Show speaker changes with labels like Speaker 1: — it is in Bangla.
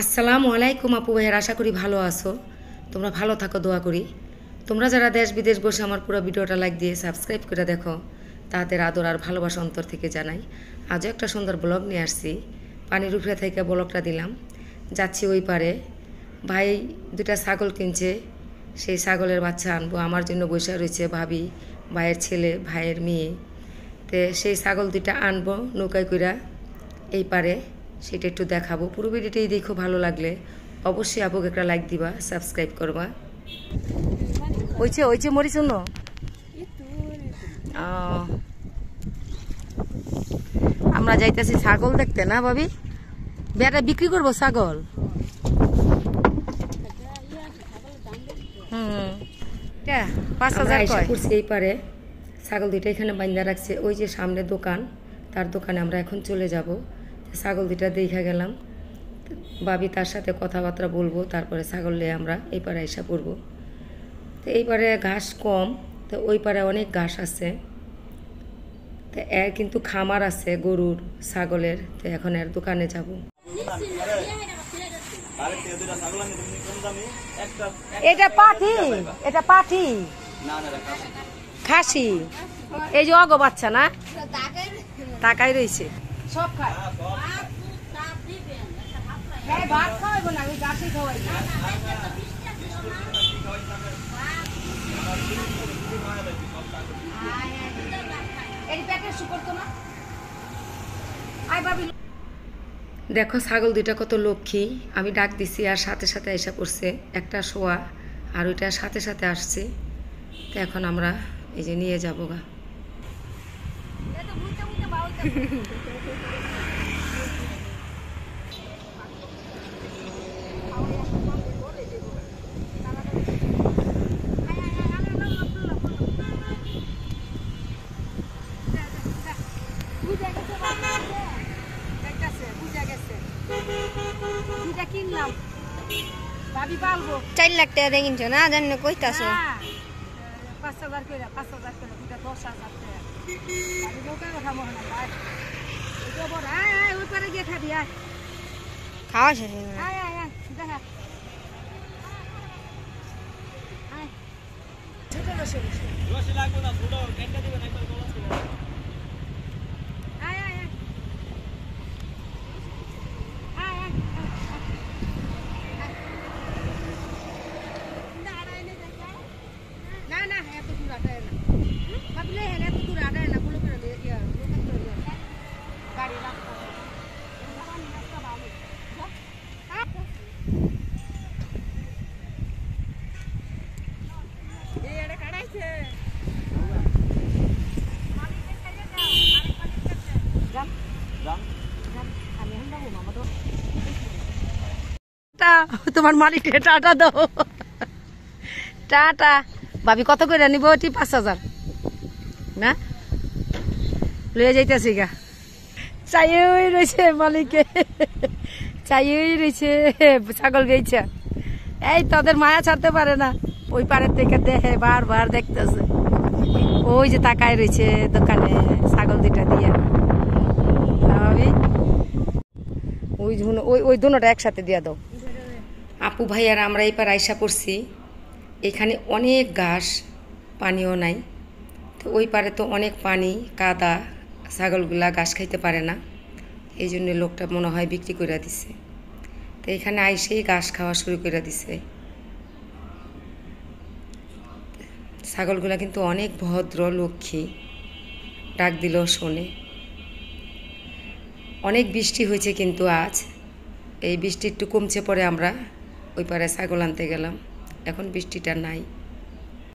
Speaker 1: আসসালামু আলাইকুম আপু ভাইয়ের, আশা করি ভালো আছো। তোমরা ভালো থাকো, দোয়া করি। তোমরা যারা দেশ বিদেশ বসে আমার পুরো ভিডিওটা লাইক দিয়ে সাবস্ক্রাইব করে দেখো, তাদের আদর আর ভালোবাসা অন্তর থেকে জানাই। আজও একটা সুন্দর ব্লগ নিয়ে আসছি। পানির উপরে থেকে ব্লগটা দিলাম। যাচ্ছি ওই পারে, ভাই দুটা ছাগল কিনছে, সেই ছাগলের বাচ্চা আনবো। আমার জন্য বসে রয়েছে ভাবি, ভাইয়ের ছেলে, ভাইয়ের মেয়ে। তো সেই ছাগল দুটা আনবো নৌকায় কইরা এই পারে, সেটা একটু দেখাবো। পুরো ভিডিওটাই দেখো, ভালো লাগলে অবশ্যই আপুকে একটা লাইক দিবা, সাবস্ক্রাইব করবা। ওইছে মরিচ ন আমরা যাইতেছি ছাগল দেখতে না ভাবি, বেটা বিক্রি করবো ছাগল। হুম 5,000 করছে এই পারে। ছাগল দুইটা এখানে বান্ধা রাখছে, ওই যে সামনে দোকান, তার দোকানে আমরা এখন চলে যাব। ছাগল দুইটা দেখা গেলাম, ভাবি তার সাথে কথাবার্তা বলবো, তারপরে ছাগল নিয়ে আমরা এই পারে এসে পড়বো। তো এই পারে ঘাস কম, তো ওই পারে অনেক ঘাস আছে। তো এর কিন্তু খামার আছে গরুর, ছাগলের। তো এখন এর দোকানে যাব। এটা পাঠি, এটা পাঠি খাসি, এই যে অগো বাচ্চা না, তাকাই রয়েছে সব খায়। ভাত খাওয়াইবো না, ওই গাছই খাওয়াইবো। দেখো ছাগল দুইটা কত লক্ষ্মী। আমি ডাক দিছি আর সাথে সাথে এসে পড়ছে। একটা শোয়া আর ওইটা সাথে সাথে আসছে। তো এখন আমরা এই যে নিয়ে যাবো গা। কিনলাম
Speaker 2: 4 লাখ টাকা দিয়ে কিনছো না, জানি না কইতাছো।
Speaker 1: 5,000 করে, 5,000 করে, 10,000 টাকা। আমি লোকের কথা মনে না ভাই, এটা বড়। ওই পারে গিয়ে খাবি।
Speaker 2: খাওয়া শেষ হয়ে গেল।
Speaker 1: দেখা লাগবে না, ছোট কেটে দিবেন একবার গলা ছিল। তোমার মালিক টাটা দাও, টাটা। ভাবি কত করে নিব? 5,000 না, লয়ে যাইতেছি গা। চাইই রয়েছে মালিকে, চাইই রয়েছে। ছাগল গেছে, এই তাদের মায়া ছাড়তে পারে না। ওই পারের থেকে দেখে, বারবার দেখতেছে। ওই যে তাকায় রয়েছে দোকানে ছাগল দুটা দিয়া। ভাবি ওই দুটোটা একসাথে দিয়া দাও। আপু ভাইয়ারা আমরা এই পার আইসা পড়ছি। এখানে অনেক ঘাস, পানিও নাই। তো ওই পারে তো অনেক পানি, কাদা, ছাগলগুলা ঘাস খাইতে পারে না। এই জন্য লোকটা মনে হয় বিক্রি করে দিছে। তো এখানে আইসেই ঘাস খাওয়া শুরু করে দিছে। ছাগলগুলা কিন্তু অনেক ভদ্র, লক্ষ্মী, ডাক দিলেও শোনে। অনেক বৃষ্টি হয়েছে কিন্তু আজ। এই বৃষ্টি একটু কমছে, পরে আমরা ওই পারে ছাগল আনতে গেলাম। এখন বৃষ্টিটা নাই।